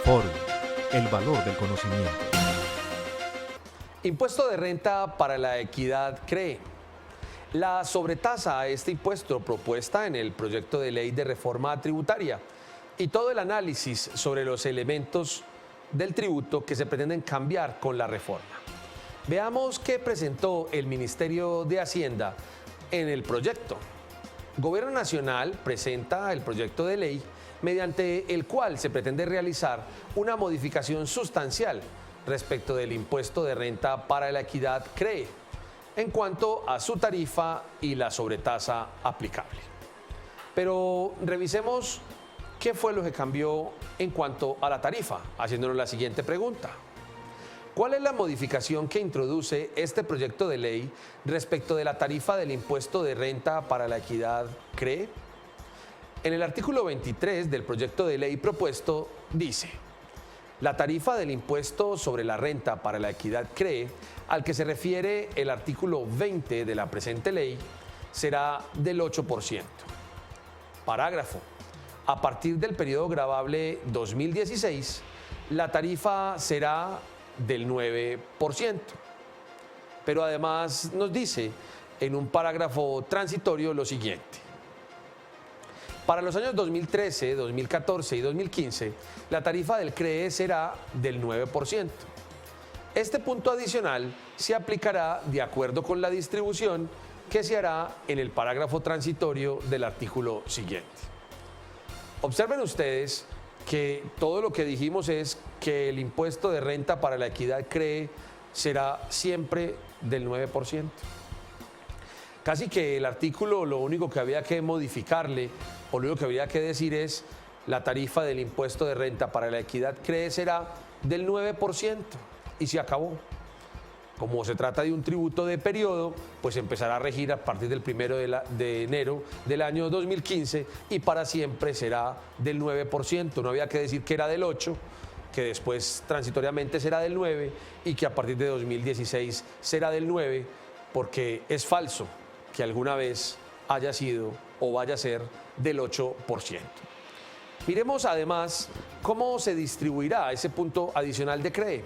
Ford, el valor del conocimiento. Impuesto de renta para la equidad CREE. La sobretasa a este impuesto propuesta en el proyecto de ley de reforma tributaria y todo el análisis sobre los elementos del tributo que se pretenden cambiar con la reforma. Veamos qué presentó el Ministerio de Hacienda en el proyecto. Gobierno Nacional presenta el proyecto de ley mediante el cual se pretende realizar una modificación sustancial respecto del impuesto de renta para la equidad CREE en cuanto a su tarifa y la sobretasa aplicable. Pero revisemos qué fue lo que cambió en cuanto a la tarifa, haciéndonos la siguiente pregunta. ¿Cuál es la modificación que introduce este proyecto de ley respecto de la tarifa del impuesto de renta para la equidad CREE? En el artículo 23 del proyecto de ley propuesto dice: la tarifa del impuesto sobre la renta para la equidad CREE, al que se refiere el artículo 20 de la presente ley, será del 8%. Parágrafo. A partir del periodo gravable 2016, la tarifa será del 9%. Pero además nos dice en un parágrafo transitorio lo siguiente: para los años 2013, 2014 y 2015, la tarifa del CREE será del 9%. Este punto adicional se aplicará de acuerdo con la distribución que se hará en el parágrafo transitorio del artículo siguiente. Observen ustedes que todo lo que dijimos es que el impuesto de renta para la equidad CREE será siempre del 9%. Casi que el artículo lo único que había que modificarle o lo único que había que decir es: la tarifa del impuesto de renta para la equidad CREE será del 9% y se acabó. Como se trata de un tributo de periodo, pues empezará a regir a partir del 1 de enero del año 2015 y para siempre será del 9%. No había que decir que era del 8%, que después transitoriamente será del 9% y que a partir de 2016 será del 9%, porque es falso que alguna vez haya sido o vaya a ser del 8%. Miremos además cómo se distribuirá ese punto adicional de CREE.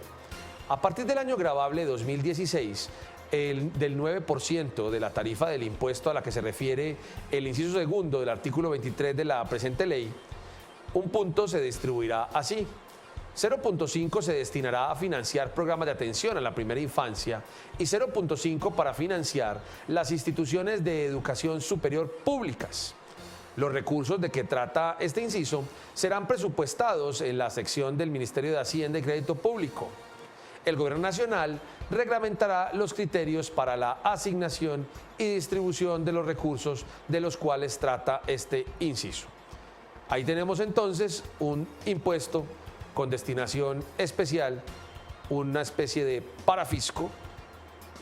A partir del año gravable 2016, del 9% de la tarifa del impuesto a la que se refiere el inciso segundo del artículo 23 de la presente ley, un punto se distribuirá así: 0.5 se destinará a financiar programas de atención a la primera infancia y 0.5 para financiar las instituciones de educación superior públicas. Los recursos de que trata este inciso serán presupuestados en la sección del Ministerio de Hacienda y Crédito Público. El Gobierno Nacional reglamentará los criterios para la asignación y distribución de los recursos de los cuales trata este inciso. Ahí tenemos entonces un impuesto con destinación especial, una especie de parafisco.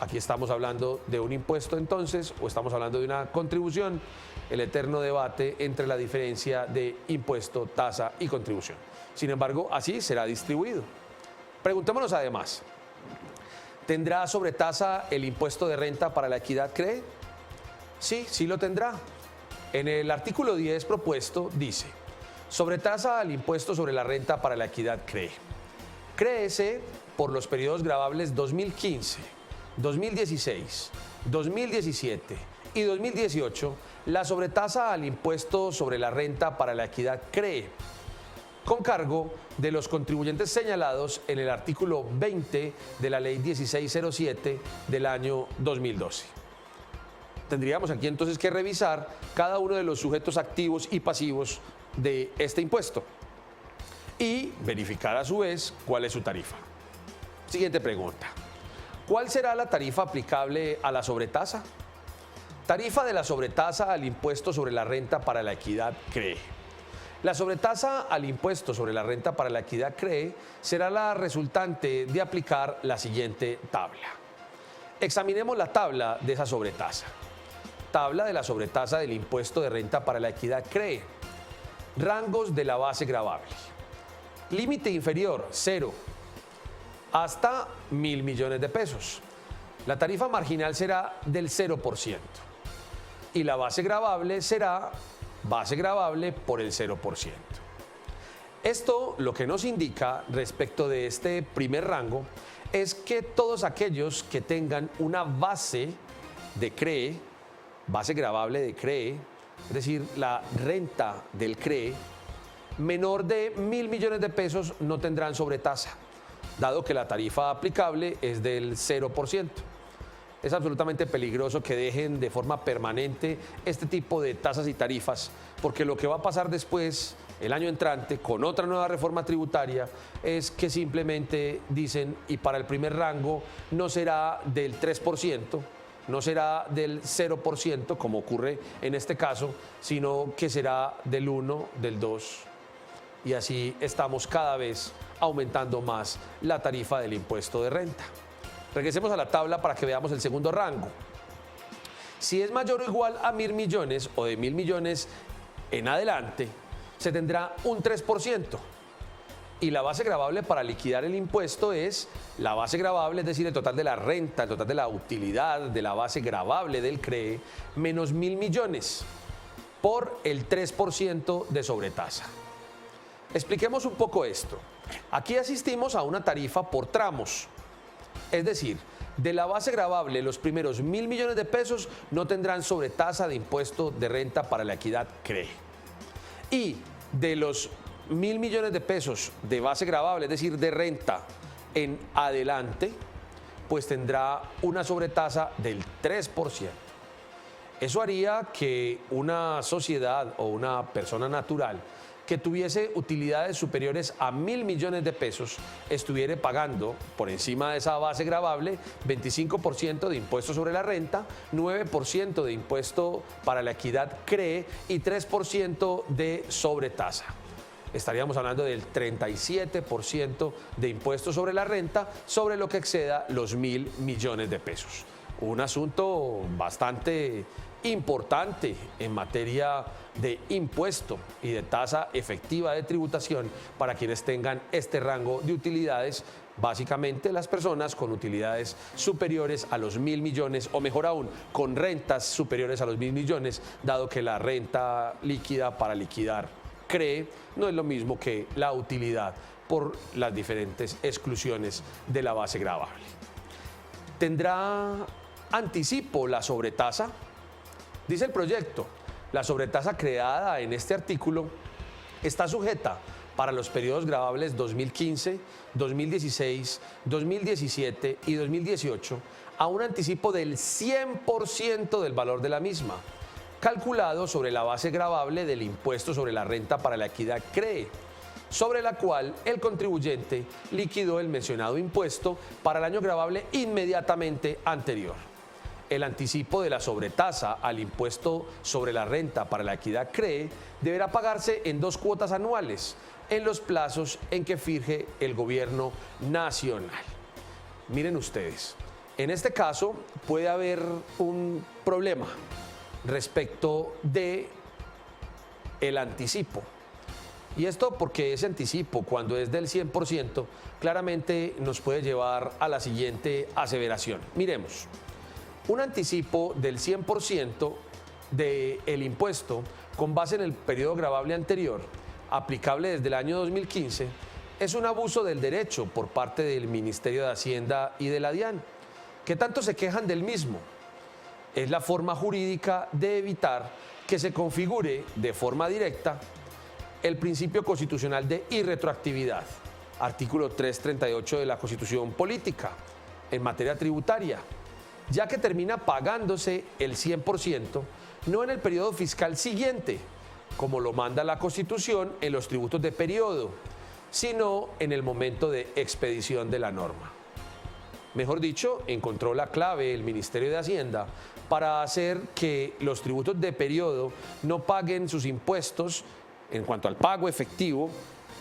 Aquí estamos hablando de un impuesto entonces, o estamos hablando de una contribución, el eterno debate entre la diferencia de impuesto, tasa y contribución. Sin embargo, así será distribuido. Preguntémonos además: ¿tendrá sobretasa el impuesto de renta para la equidad CREE? Sí, sí lo tendrá. En el artículo 10 propuesto dice: sobretasa al impuesto sobre la renta para la equidad CREE. Créese por los periodos gravables 2015, 2016, 2017 y 2018 la sobretasa al impuesto sobre la renta para la equidad CREE, con cargo de los contribuyentes señalados en el artículo 20 de la ley 1607 del año 2012. Tendríamos aquí entonces que revisar cada uno de los sujetos activos y pasivos de este impuesto y verificar a su vez cuál es su tarifa. Siguiente pregunta: ¿cuál será la tarifa aplicable a la sobretasa? Tarifa de la sobretasa al impuesto sobre la renta para la equidad CREE. La sobretasa al impuesto sobre la renta para la equidad CREE será la resultante de aplicar la siguiente tabla. Examinemos la tabla de esa sobretasa. Tabla de la sobretasa del impuesto de renta para la equidad CREE. Rangos de la base gravable. Límite inferior, 0, hasta 1.000 millones de pesos. La tarifa marginal será del 0% y la base gravable será base gravable por el 0%. Esto lo que nos indica respecto de este primer rango es que todos aquellos que tengan una base de CRE, base gravable de CRE, es decir, la renta del CRE, menor de 1.000 millones de pesos no tendrán sobretasa, dado que la tarifa aplicable es del 0%. Es absolutamente peligroso que dejen de forma permanente este tipo de tasas y tarifas, porque lo que va a pasar después, el año entrante, con otra nueva reforma tributaria, es que simplemente dicen, y para el primer rango no será del 3%, no será del 0%, como ocurre en este caso, sino que será del 1, del 2, y así estamos cada vez aumentando más la tarifa del impuesto de renta. Regresemos a la tabla para que veamos el segundo rango. Si es mayor o igual a 1.000 millones o de 1.000 millones en adelante, se tendrá un 3%. Y la base gravable para liquidar el impuesto es la base gravable, es decir, el total de la renta, el total de la utilidad de la base gravable del CRE, menos 1.000 millones por el 3% de sobretasa. Expliquemos un poco esto. Aquí asistimos a una tarifa por tramos. Es decir, de la base gravable, los primeros 1.000 millones de pesos no tendrán sobretasa de impuesto de renta para la equidad CRE. Y de los 1.000 millones de pesos de base gravable, es decir, de renta en adelante, pues tendrá una sobretasa del 3%. Eso haría que una sociedad o una persona natural que tuviese utilidades superiores a 1.000 millones de pesos estuviera pagando por encima de esa base gravable 25% de impuesto sobre la renta, 9% de impuesto para la equidad CRE y 3% de sobretasa. Estaríamos hablando del 37% de impuesto sobre la renta sobre lo que exceda los 1.000 millones de pesos. Un asunto bastante importante en materia de impuesto y de tasa efectiva de tributación para quienes tengan este rango de utilidades, básicamente las personas con utilidades superiores a los 1.000 millones o mejor aún, con rentas superiores a los 1.000 millones, dado que la renta líquida para liquidar CRE no es lo mismo que la utilidad por las diferentes exclusiones de la base gravable. ¿Tendrá anticipo la sobretasa? Dice el proyecto, la sobretasa creada en este artículo está sujeta para los periodos gravables 2015, 2016, 2017 y 2018 a un anticipo del 100% del valor de la misma, calculado sobre la base gravable del impuesto sobre la renta para la equidad CRE, sobre la cual el contribuyente liquidó el mencionado impuesto para el año gravable inmediatamente anterior. El anticipo de la sobretasa al impuesto sobre la renta para la equidad CRE deberá pagarse en 2 cuotas anuales en los plazos en que fije el gobierno nacional. Miren ustedes, en este caso puede haber un problema respecto de el anticipo. Y esto porque ese anticipo, cuando es del 100%, claramente nos puede llevar a la siguiente aseveración. Miremos. Un anticipo del 100% del impuesto con base en el periodo gravable anterior, aplicable desde el año 2015, es un abuso del derecho por parte del Ministerio de Hacienda y de la DIAN, que tanto se quejan del mismo. Es la forma jurídica de evitar que se configure de forma directa el principio constitucional de irretroactividad, artículo 338 de la Constitución Política, en materia tributaria, ya que termina pagándose el 100%, no en el periodo fiscal siguiente, como lo manda la Constitución en los tributos de periodo, sino en el momento de expedición de la norma. Mejor dicho, encontró la clave el Ministerio de Hacienda para hacer que los tributos de periodo no paguen sus impuestos en cuanto al pago efectivo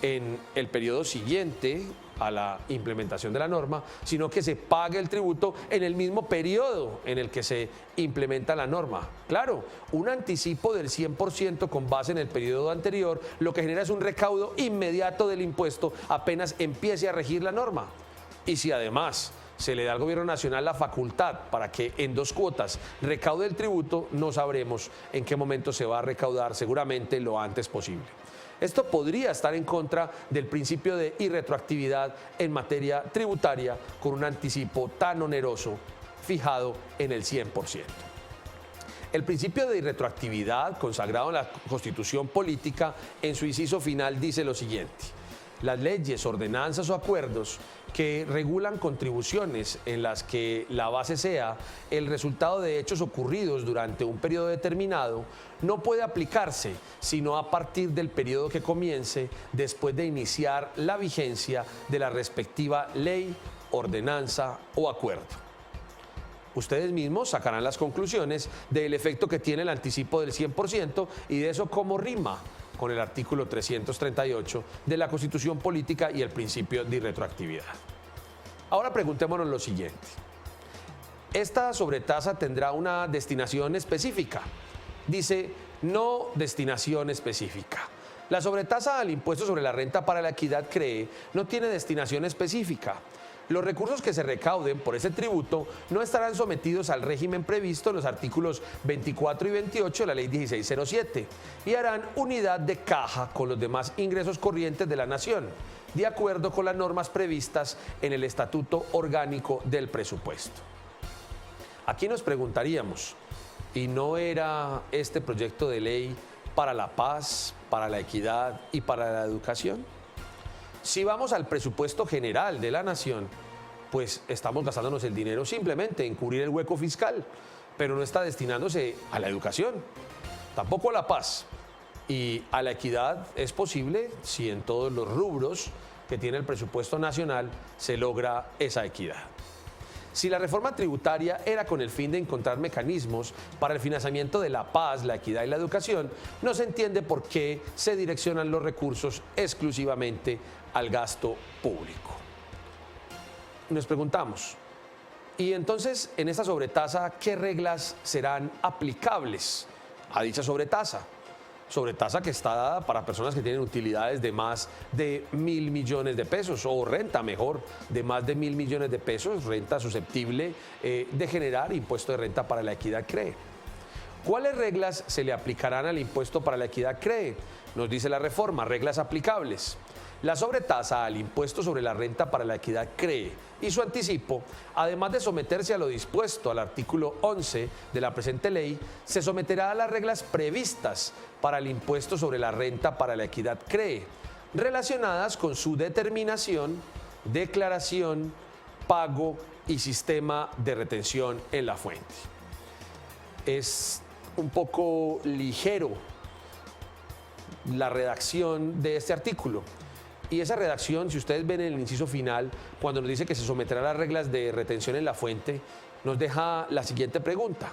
en el periodo siguiente a la implementación de la norma, sino que se pague el tributo en el mismo periodo en el que se implementa la norma. Claro, un anticipo del 100% con base en el periodo anterior lo que genera es un recaudo inmediato del impuesto apenas empiece a regir la norma. Y si además se le da al gobierno nacional la facultad para que en 2 cuotas recaude el tributo, no sabremos en qué momento se va a recaudar, seguramente lo antes posible. Esto podría estar en contra del principio de irretroactividad en materia tributaria con un anticipo tan oneroso fijado en el 100%. El principio de irretroactividad, consagrado en la Constitución Política, en su inciso final dice lo siguiente: las leyes, ordenanzas o acuerdos que regulan contribuciones en las que la base sea el resultado de hechos ocurridos durante un periodo determinado, no puede aplicarse sino a partir del periodo que comience después de iniciar la vigencia de la respectiva ley, ordenanza o acuerdo. Ustedes mismos sacarán las conclusiones del efecto que tiene el anticipo del 100% y de eso cómo rima con el artículo 338 de la Constitución Política y el principio de irretroactividad. Ahora preguntémonos lo siguiente: ¿esta sobretasa tendrá una destinación específica? Dice, no destinación específica. La sobretasa al impuesto sobre la renta para la equidad CREE no tiene destinación específica. Los recursos que se recauden por ese tributo no estarán sometidos al régimen previsto en los artículos 24 y 28 de la Ley 1607 y harán unidad de caja con los demás ingresos corrientes de la Nación, de acuerdo con las normas previstas en el Estatuto Orgánico del Presupuesto. Aquí nos preguntaríamos, ¿y no era este proyecto de ley para la paz, para la equidad y para la educación? Si vamos al presupuesto general de la Nación, pues estamos gastándonos el dinero simplemente en cubrir el hueco fiscal, pero no está destinándose a la educación, tampoco a la paz. Y a la equidad es posible si en todos los rubros que tiene el presupuesto nacional se logra esa equidad. Si la reforma tributaria era con el fin de encontrar mecanismos para el financiamiento de la paz, la equidad y la educación, no se entiende por qué se direccionan los recursos exclusivamente al gasto público. Nos preguntamos, ¿y entonces en esta sobretasa qué reglas serán aplicables a dicha sobretasa? Sobretasa que está dada para personas que tienen utilidades de más de 1.000 millones de pesos o renta mejor de más de 1.000 millones de pesos, renta susceptible de generar impuesto de renta para la equidad CREE. ¿Cuáles reglas se le aplicarán al impuesto para la equidad CREE? Nos dice la reforma, reglas aplicables. La sobretasa al impuesto sobre la renta para la equidad CREE y su anticipo, además de someterse a lo dispuesto al artículo 11 de la presente ley, se someterá a las reglas previstas para el impuesto sobre la renta para la equidad CREE, relacionadas con su determinación, declaración, pago y sistema de retención en la fuente. Es un poco ligero la redacción de este artículo. Y esa redacción, si ustedes ven en el inciso final, cuando nos dice que se someterá a las reglas de retención en la fuente, nos deja la siguiente pregunta.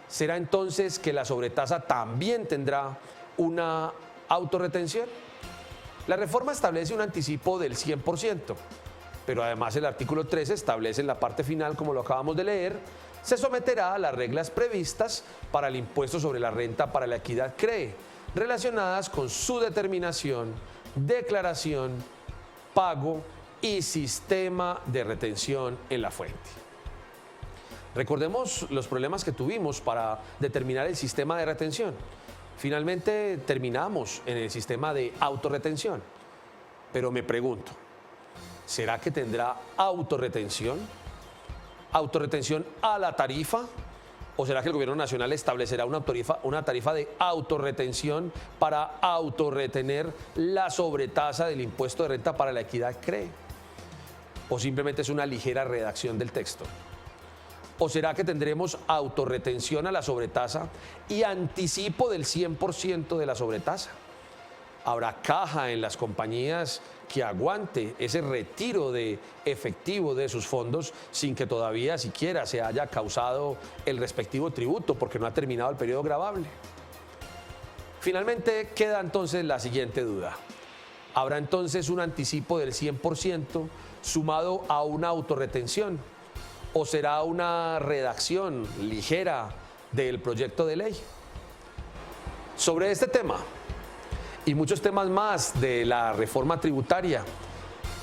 ¿Será entonces que la sobretasa también tendrá una autorretención? La reforma establece un anticipo del 100%, pero además el artículo 13 establece en la parte final, como lo acabamos de leer, se someterá a las reglas previstas para el impuesto sobre la renta para la equidad CREE, relacionadas con su determinación, declaración, pago y sistema de retención en la fuente. Recordemos los problemas que tuvimos para determinar el sistema de retención. Finalmente terminamos en el sistema de autorretención. Pero me pregunto, ¿será que tendrá autorretención? ¿Autorretención a la tarifa? ¿O será que el gobierno nacional establecerá una tarifa de autorretención para autorretener la sobretasa del impuesto de renta para la equidad CREE? ¿O simplemente es una ligera redacción del texto? ¿O será que tendremos autorretención a la sobretasa y anticipo del 100% de la sobretasa? ¿Habrá caja en las compañías que aguante ese retiro de efectivo de sus fondos sin que todavía siquiera se haya causado el respectivo tributo porque no ha terminado el periodo gravable? Finalmente queda entonces la siguiente duda. ¿Habrá entonces un anticipo del 100% sumado a una autorretención? ¿O será una redacción ligera del proyecto de ley? Sobre este tema y muchos temas más de la reforma tributaria,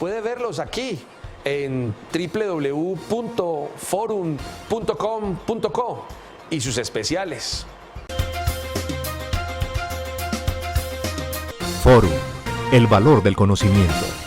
puede verlos aquí en www.forum.com.co y sus especiales. Forum, el valor del conocimiento.